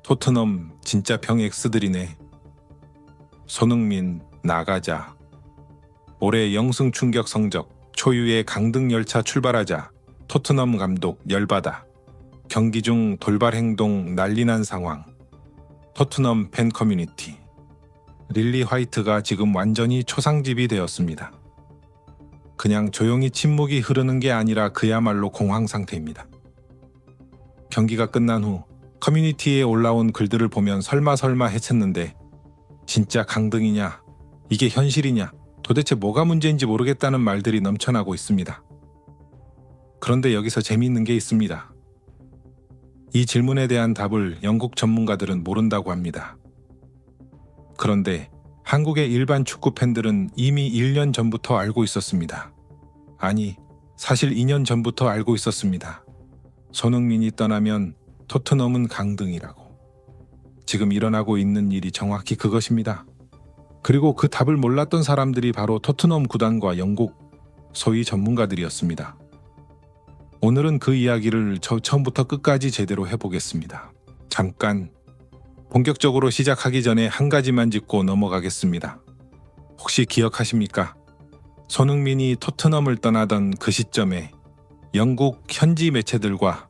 토트넘 진짜 병 X들이네. 손흥민 나가자. 올해 영승 충격 성적, 초유의 강등 열차 출발하자. 토트넘 감독 열받아. 경기 중 돌발 행동 난리난 상황. 토트넘 팬 커뮤니티. 릴리 화이트가 지금 완전히 초상집이 되었습니다. 그냥 조용히 침묵이 흐르는 게 아니라 그야말로 공황 상태입니다. 경기가 끝난 후 커뮤니티에 올라온 글들을 보면 설마 했었는데 진짜 강등이냐? 이게 현실이냐? 도대체 뭐가 문제인지 모르겠다는 말들이 넘쳐나고 있습니다. 그런데 여기서 재미있는 게 있습니다. 이 질문에 대한 답을 영국 전문가들은 모른다고 합니다. 그런데 한국의 일반 축구 팬들은 이미 1년 전부터 알고 있었습니다. 아니, 사실 2년 전부터 알고 있었습니다. 손흥민이 떠나면 토트넘은 강등이라고. 지금 일어나고 있는 일이 정확히 그것입니다. 그리고 그 답을 몰랐던 사람들이 바로 토트넘 구단과 영국 소위 전문가들이었습니다. 오늘은 그 이야기를 처음부터 끝까지 제대로 해보겠습니다. 잠깐 본격적으로 시작하기 전에 한 가지만 짚고 넘어가겠습니다. 혹시 기억하십니까? 손흥민이 토트넘을 떠나던 그 시점에 영국 현지 매체들과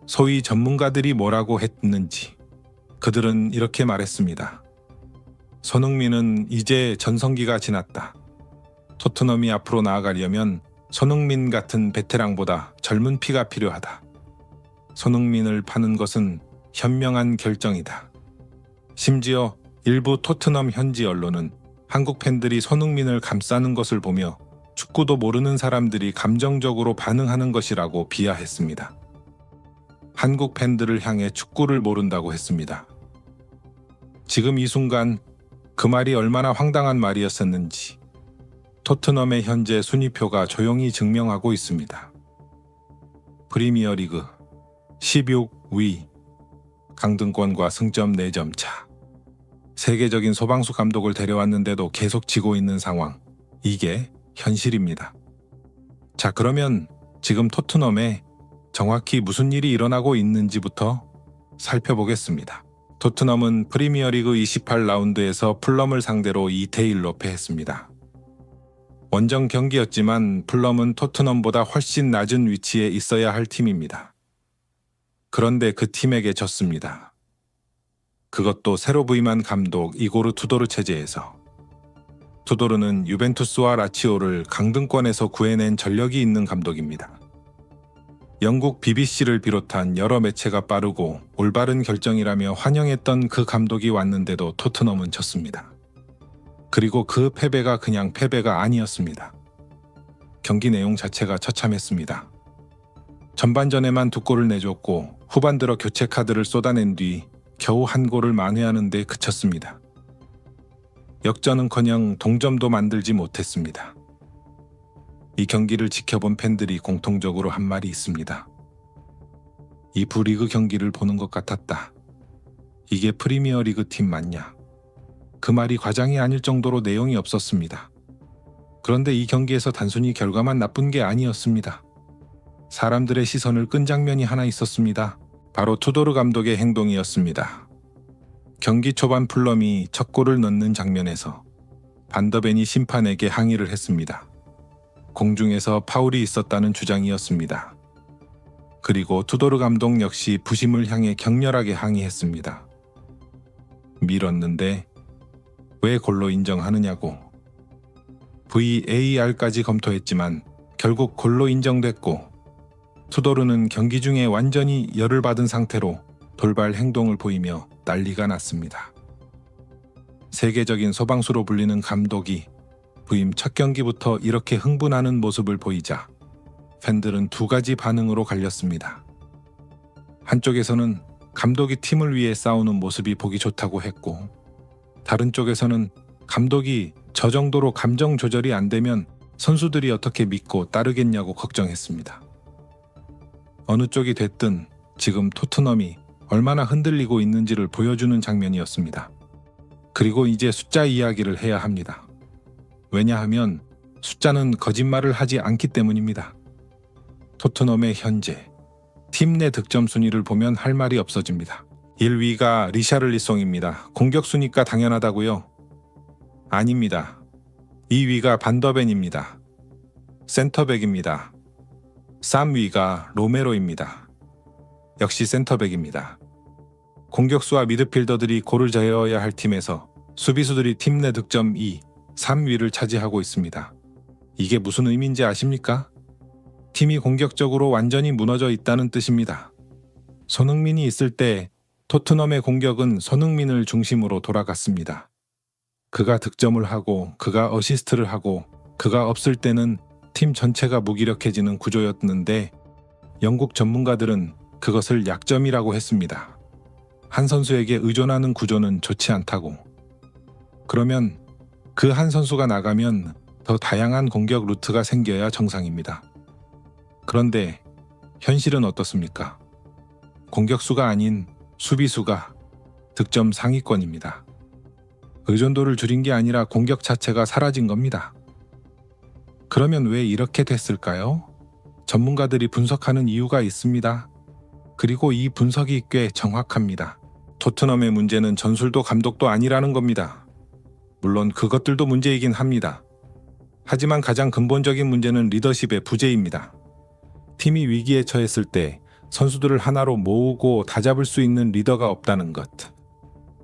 소위 전문가들이 뭐라고 했는지 그들은 이렇게 말했습니다. 손흥민은 이제 전성기가 지났다. 토트넘이 앞으로 나아가려면 손흥민 같은 베테랑보다 젊은 피가 필요하다. 손흥민을 파는 것은 현명한 결정이다. 심지어 일부 토트넘 현지 언론은 한국 팬들이 손흥민을 감싸는 것을 보며 축구도 모르는 사람들이 감정적으로 반응하는 것이라고 비하했습니다. 한국 팬들을 향해 축구를 모른다고 했습니다. 지금 이 순간 그 말이 얼마나 황당한 말이었었는지 토트넘의 현재 순위표가 조용히 증명하고 있습니다. 프리미어리그 16위, 강등권과 승점 4점 차. 세계적인 소방수 감독을 데려왔는데도 계속 지고 있는 상황. 이게 현실입니다. 자, 그러면 지금 토트넘에 정확히 무슨 일이 일어나고 있는지부터 살펴보겠습니다. 토트넘은 프리미어리그 28라운드에서 풀럼을 상대로 2대1로 패했습니다. 원정 경기였지만 풀럼은 토트넘보다 훨씬 낮은 위치에 있어야 할 팀입니다. 그런데 그 팀에게 졌습니다. 그것도 새로 부임한 감독 이고르 투도르 체제에서. 투도르는 유벤투스와 라치오를 강등권에서 구해낸 전력이 있는 감독입니다. 영국 BBC를 비롯한 여러 매체가 빠르고 올바른 결정이라며 환영했던 그 감독이 왔는데도 토트넘은 졌습니다. 그리고 그 패배가 그냥 패배가 아니었습니다. 경기 내용 자체가 처참했습니다. 전반전에만 2골을 내줬고 후반 들어 교체 카드를 쏟아낸 뒤 겨우 한 골을 만회하는 데 그쳤습니다. 역전은커녕 동점도 만들지 못했습니다. 이 경기를 지켜본 팬들이 공통적으로 한 말이 있습니다. 이 부리그 경기를 보는 것 같았다. 이게 프리미어리그 팀 맞냐? 그 말이 과장이 아닐 정도로 내용이 없었습니다. 그런데 이 경기에서 단순히 결과만 나쁜 게 아니었습니다. 사람들의 시선을 끈 장면이 하나 있었습니다. 바로 투도르 감독의 행동이었습니다. 경기 초반 풀럼이 첫 골을 넣는 장면에서 반더벤이 심판에게 항의를 했습니다. 공중에서 파울이 있었다는 주장이었습니다. 그리고 투도르 감독 역시 부심을 향해 격렬하게 항의했습니다. 밀었는데 왜 골로 인정하느냐고. VAR까지 검토했지만 결국 골로 인정됐고 투도르는 경기 중에 완전히 열을 받은 상태로 돌발 행동을 보이며 난리가 났습니다. 세계적인 소방수로 불리는 감독이 부임 첫 경기부터 이렇게 흥분하는 모습을 보이자 팬들은 두 가지 반응으로 갈렸습니다. 한쪽에서는 감독이 팀을 위해 싸우는 모습이 보기 좋다고 했고 다른 쪽에서는 감독이 저 정도로 감정 조절이 안 되면 선수들이 어떻게 믿고 따르겠냐고 걱정했습니다. 어느 쪽이 됐든 지금 토트넘이 얼마나 흔들리고 있는지를 보여주는 장면이었습니다. 그리고 이제 숫자 이야기를 해야 합니다. 왜냐하면 숫자는 거짓말을 하지 않기 때문입니다. 토트넘의 현재 팀 내 득점 순위를 보면 할 말이 없어집니다. 1위가 리샤를리송입니다. 공격수니까 당연하다고요? 아닙니다. 2위가 반더벤입니다. 센터백입니다. 3위가 로메로입니다. 역시 센터백입니다. 공격수와 미드필더들이 골을 저어야 할 팀에서 수비수들이 팀 내 득점 2, 3위를 차지하고 있습니다. 이게 무슨 의미인지 아십니까? 팀이 공격적으로 완전히 무너져 있다는 뜻입니다. 손흥민이 있을 때 토트넘의 공격은 손흥민을 중심으로 돌아갔습니다. 그가 득점을 하고 그가 어시스트를 하고 그가 없을 때는 팀 전체가 무기력해지는 구조였는데 영국 전문가들은 그것을 약점이라고 했습니다. 한 선수에게 의존하는 구조는 좋지 않다고. 그러면 그 한 선수가 나가면 더 다양한 공격 루트가 생겨야 정상입니다. 그런데 현실은 어떻습니까? 공격수가 아닌 수비수가 득점 상위권입니다. 의존도를 줄인 게 아니라 공격 자체가 사라진 겁니다. 그러면 왜 이렇게 됐을까요? 전문가들이 분석하는 이유가 있습니다. 그리고 이 분석이 꽤 정확합니다. 토트넘의 문제는 전술도 감독도 아니라는 겁니다. 물론 그것들도 문제이긴 합니다. 하지만 가장 근본적인 문제는 리더십의 부재입니다. 팀이 위기에 처했을 때 선수들을 하나로 모으고 다잡을 수 있는 리더가 없다는 것.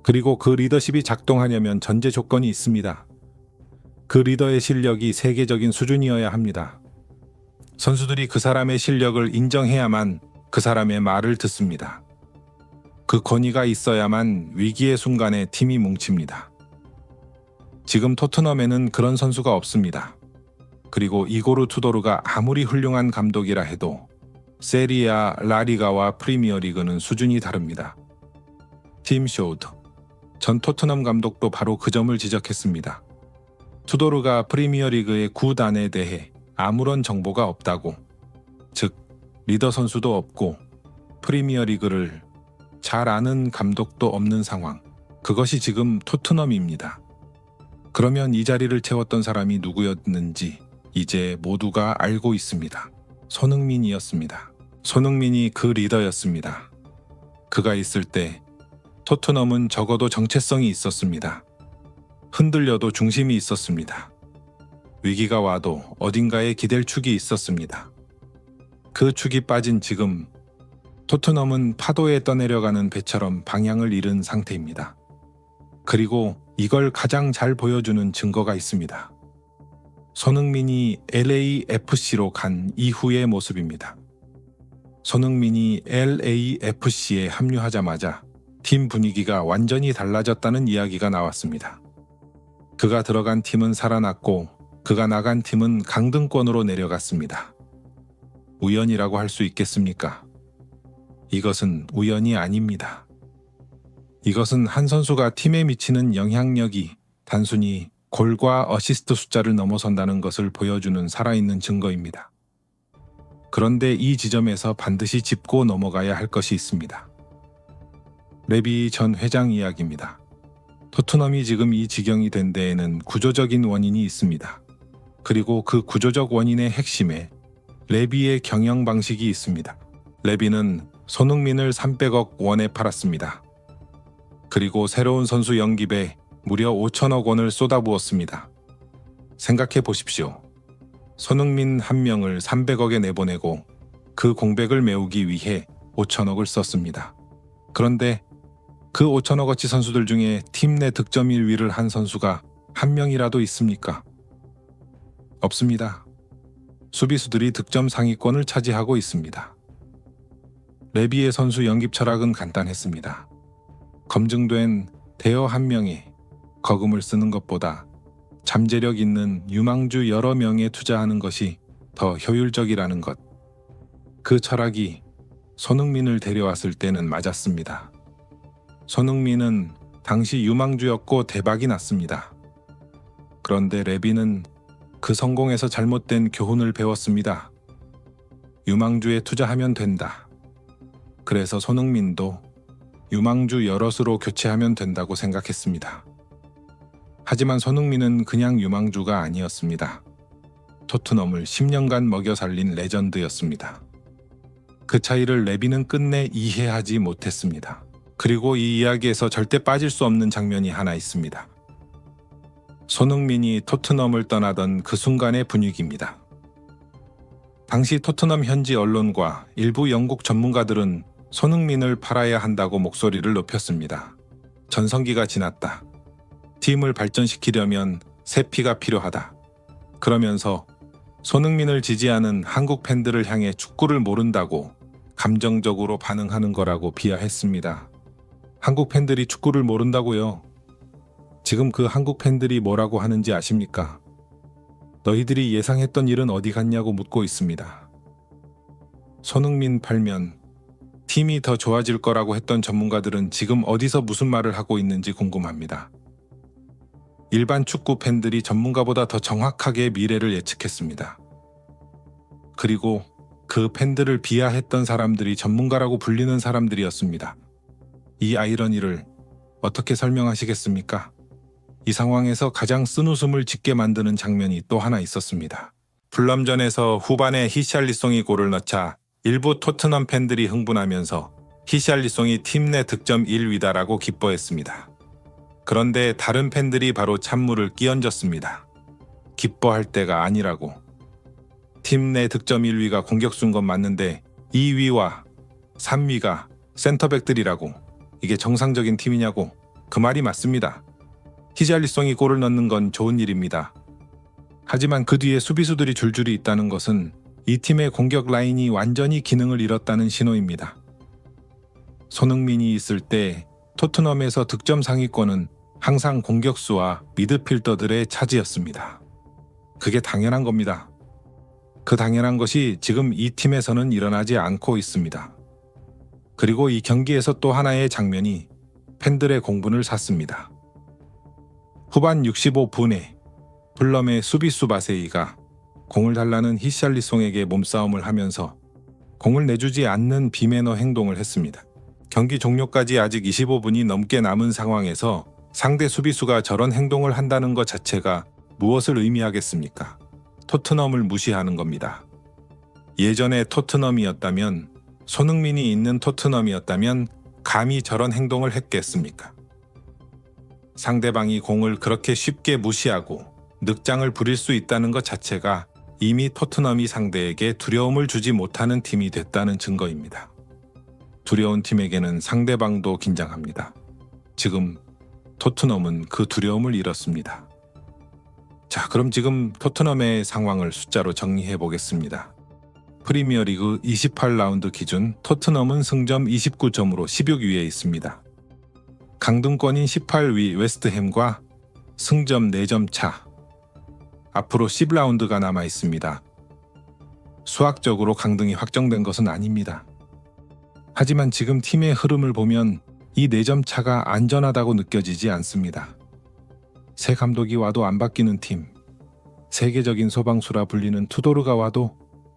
그리고 그 리더십이 작동하려면 전제 조건이 있습니다. 그 리더의 실력이 세계적인 수준이어야 합니다. 선수들이 그 사람의 실력을 인정해야만 그 사람의 말을 듣습니다. 그 권위가 있어야만 위기의 순간에 팀이 뭉칩니다. 지금 토트넘에는 그런 선수가 없습니다. 그리고 이고르 투도르가 아무리 훌륭한 감독이라 해도 세리아, 라리가와 프리미어리그는 수준이 다릅니다. 팀 쇼드, 전 토트넘 감독도 바로 그 점을 지적했습니다. 투도르가 프리미어리그의 구단에 대해 아무런 정보가 없다고, 즉 리더 선수도 없고 프리미어리그를 잘 아는 감독도 없는 상황, 그것이 지금 토트넘입니다. 그러면 이 자리를 채웠던 사람이 누구였는지 이제 모두가 알고 있습니다. 손흥민이었습니다. 손흥민이 그 리더였습니다. 그가 있을 때 토트넘은 적어도 정체성이 있었습니다. 흔들려도 중심이 있었습니다. 위기가 와도 어딘가에 기댈 축이 있었습니다. 그 축이 빠진 지금 토트넘은 파도에 떠내려가는 배처럼 방향을 잃은 상태입니다. 그리고 이걸 가장 잘 보여주는 증거가 있습니다. 손흥민이 LAFC로 간 이후의 모습입니다. 손흥민이 LAFC에 합류하자마자 팀 분위기가 완전히 달라졌다는 이야기가 나왔습니다. 그가 들어간 팀은 살아났고 그가 나간 팀은 강등권으로 내려갔습니다. 우연이라고 할 수 있겠습니까? 이것은 우연이 아닙니다. 이것은 한 선수가 팀에 미치는 영향력이 단순히 골과 어시스트 숫자를 넘어선다는 것을 보여주는 살아있는 증거입니다. 그런데 이 지점에서 반드시 짚고 넘어가야 할 것이 있습니다. 레비 전 회장 이야기입니다. 토트넘이 지금 이 지경이 된 데에는 구조적인 원인이 있습니다. 그리고 그 구조적 원인의 핵심에 레비의 경영 방식이 있습니다. 레비는 손흥민을 300억 원에 팔았습니다. 그리고 새로운 선수 영입에 무려 5천억 원을 쏟아부었습니다. 생각해 보십시오. 손흥민 한 명을 300억에 내보내고 그 공백을 메우기 위해 5천억을 썼습니다. 그런데 그 5천억어치 선수들 중에 팀 내 득점 1위를 한 선수가 한 명이라도 있습니까? 없습니다. 수비수들이 득점 상위권을 차지하고 있습니다. 레비의 선수 영입 철학은 간단했습니다. 검증된 대여 한 명에 거금을 쓰는 것보다 잠재력 있는 유망주 여러 명에 투자하는 것이 더 효율적이라는 것. 그 철학이 손흥민을 데려왔을 때는 맞았습니다. 손흥민은 당시 유망주였고 대박이 났습니다. 그런데 레비는 그 성공에서 잘못된 교훈을 배웠습니다. 유망주에 투자하면 된다. 그래서 손흥민도 유망주 여럿으로 교체하면 된다고 생각했습니다. 하지만 손흥민은 그냥 유망주가 아니었습니다. 토트넘을 10년간 먹여 살린 레전드였습니다. 그 차이를 레비는 끝내 이해하지 못했습니다. 그리고 이 이야기에서 절대 빠질 수 없는 장면이 하나 있습니다. 손흥민이 토트넘을 떠나던 그 순간의 분위기입니다. 당시 토트넘 현지 언론과 일부 영국 전문가들은 손흥민을 팔아야 한다고 목소리를 높였습니다. 전성기가 지났다. 팀을 발전시키려면 새 피가 필요하다. 그러면서 손흥민을 지지하는 한국 팬들을 향해 축구를 모른다고 감정적으로 반응하는 거라고 비하했습니다. 한국 팬들이 축구를 모른다고요? 지금 그 한국 팬들이 뭐라고 하는지 아십니까? 너희들이 예상했던 일은 어디 갔냐고 묻고 있습니다. 손흥민 팔면 팀이 더 좋아질 거라고 했던 전문가들은 지금 어디서 무슨 말을 하고 있는지 궁금합니다. 일반 축구 팬들이 전문가보다 더 정확하게 미래를 예측했습니다. 그리고 그 팬들을 비하했던 사람들이 전문가라고 불리는 사람들이었습니다. 이 아이러니를 어떻게 설명하시겠습니까? 이 상황에서 가장 쓴웃음을 짓게 만드는 장면이 또 하나 있었습니다. 풀럼전에서 후반에 히샬리송이 골을 넣자 일부 토트넘 팬들이 흥분하면서 히샬리송이 팀 내 득점 1위다라고 기뻐했습니다. 그런데 다른 팬들이 바로 찬물을 끼얹었습니다. 기뻐할 때가 아니라고. 팀 내 득점 1위가 공격수인 건 맞는데 2위와 3위가 센터백들이라고. 이게 정상적인 팀이냐고. 그 말이 맞습니다. 히샬리송이 골을 넣는 건 좋은 일입니다. 하지만 그 뒤에 수비수들이 줄줄이 있다는 것은 이 팀의 공격 라인이 완전히 기능을 잃었다는 신호입니다. 손흥민이 있을 때 토트넘에서 득점 상위권은 항상 공격수와 미드필더들의 차지였습니다. 그게 당연한 겁니다. 그 당연한 것이 지금 이 팀에서는 일어나지 않고 있습니다. 그리고 이 경기에서 또 하나의 장면이 팬들의 공분을 샀습니다. 후반 65분에 풀럼의 수비수 바세이가 공을 달라는 히샬리송에게 몸싸움을 하면서 공을 내주지 않는 비매너 행동을 했습니다. 경기 종료까지 아직 25분이 넘게 남은 상황에서 상대 수비수가 저런 행동을 한다는 것 자체가 무엇을 의미하겠습니까? 토트넘을 무시하는 겁니다. 예전에 토트넘이었다면, 손흥민이 있는 토트넘이었다면 감히 저런 행동을 했겠습니까? 상대방이 공을 그렇게 쉽게 무시하고 늑장을 부릴 수 있다는 것 자체가 이미 토트넘이 상대에게 두려움을 주지 못하는 팀이 됐다는 증거입니다. 두려운 팀에게는 상대방도 긴장합니다. 지금 토트넘은 그 두려움을 잃었습니다. 자, 그럼 지금 토트넘의 상황을 숫자로 정리해 보겠습니다. 프리미어리그 28라운드 기준 토트넘은 승점 29점으로 16위에 있습니다. 강등권인 18위 웨스트햄과 승점 4점 차. 앞으로 10라운드가 남아 있습니다. 수학적으로 강등이 확정된 것은 아닙니다. 하지만 지금 팀의 흐름을 보면 이 4점 차가 안전하다고 느껴지지 않습니다. 새 감독이 와도 안 바뀌는 팀, 세계적인 소방수라 불리는 투도르가 와도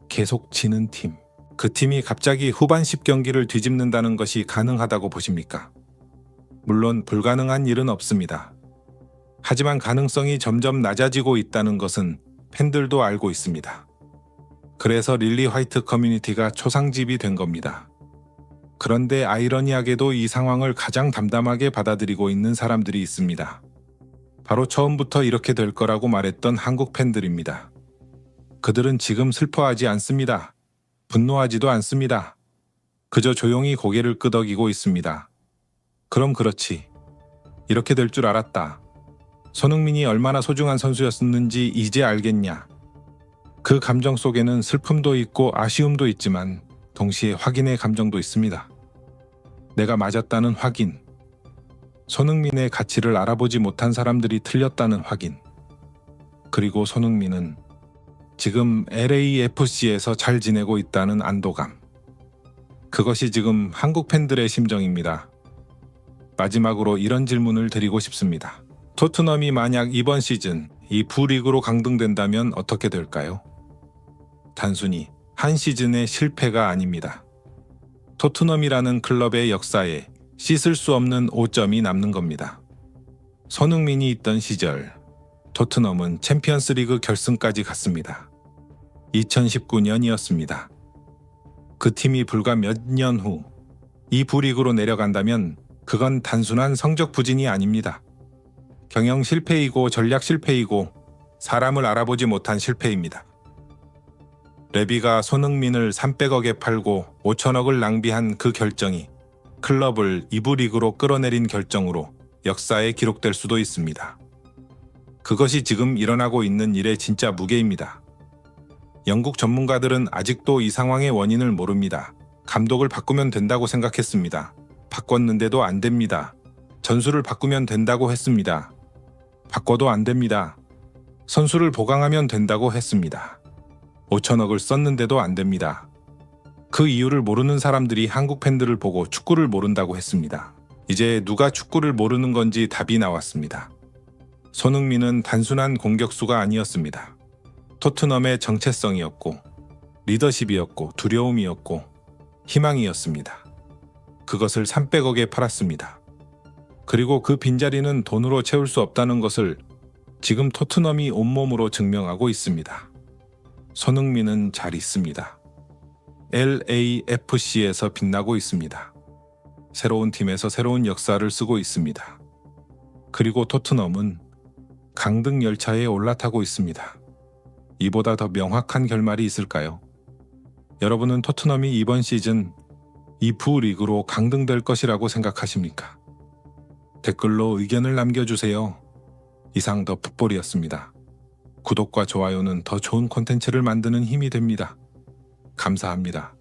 계속 지는 팀, 그 팀이 갑자기 후반 10경기를 뒤집는다는 것이 가능하다고 보십니까? 물론 불가능한 일은 없습니다. 하지만 가능성이 점점 낮아지고 있다는 것은 팬들도 알고 있습니다. 그래서 릴리 화이트 커뮤니티가 초상집이 된 겁니다. 그런데 아이러니하게도 이 상황을 가장 담담하게 받아들이고 있는 사람들이 있습니다. 바로 처음부터 이렇게 될 거라고 말했던 한국 팬들입니다. 그들은 지금 슬퍼하지 않습니다. 분노하지도 않습니다. 그저 조용히 고개를 끄덕이고 있습니다. 그럼 그렇지. 이렇게 될 줄 알았다. 손흥민이 얼마나 소중한 선수였는지 이제 알겠냐. 그 감정 속에는 슬픔도 있고 아쉬움도 있지만 동시에 확인의 감정도 있습니다. 내가 맞았다는 확인. 손흥민의 가치를 알아보지 못한 사람들이 틀렸다는 확인. 그리고 손흥민은 지금 LAFC에서 잘 지내고 있다는 안도감. 그것이 지금 한국 팬들의 심정입니다. 마지막으로 이런 질문을 드리고 싶습니다. 토트넘이 만약 이번 시즌 이 부리그로 강등된다면 어떻게 될까요? 단순히 한 시즌의 실패가 아닙니다. 토트넘이라는 클럽의 역사에 씻을 수 없는 오점이 남는 겁니다. 손흥민이 있던 시절 토트넘은 챔피언스리그 결승까지 갔습니다. 2019년이었습니다. 그 팀이 불과 몇 년 후 이 부리그로 내려간다면 그건 단순한 성적 부진이 아닙니다. 경영 실패이고 전략 실패이고 사람을 알아보지 못한 실패입니다. 레비가 손흥민을 300억에 팔고 5천억을 낭비한 그 결정이 클럽을 2부 리그로 끌어내린 결정으로 역사에 기록될 수도 있습니다. 그것이 지금 일어나고 있는 일의 진짜 무게입니다. 영국 전문가들은 아직도 이 상황의 원인을 모릅니다. 감독을 바꾸면 된다고 생각했습니다. 바꿨는데도 안 됩니다. 전술을 바꾸면 된다고 했습니다. 바꿔도 안 됩니다. 선수를 보강하면 된다고 했습니다. 5천억을 썼는데도 안 됩니다. 그 이유를 모르는 사람들이 한국 팬들을 보고 축구를 모른다고 했습니다. 이제 누가 축구를 모르는 건지 답이 나왔습니다. 손흥민은 단순한 공격수가 아니었습니다. 토트넘의 정체성이었고, 리더십이었고, 두려움이었고, 희망이었습니다. 그것을 300억에 팔았습니다. 그리고 그 빈자리는 돈으로 채울 수 없다는 것을 지금 토트넘이 온몸으로 증명하고 있습니다. 손흥민은 잘 있습니다. LAFC에서 빛나고 있습니다. 새로운 팀에서 새로운 역사를 쓰고 있습니다. 그리고 토트넘은 강등 열차에 올라타고 있습니다. 이보다 더 명확한 결말이 있을까요? 여러분은 토트넘이 이번 시즌 이 부리그로 강등될 것이라고 생각하십니까? 댓글로 의견을 남겨주세요. 이상 더 풋볼이었습니다. 구독과 좋아요는 더 좋은 콘텐츠를 만드는 힘이 됩니다. 감사합니다.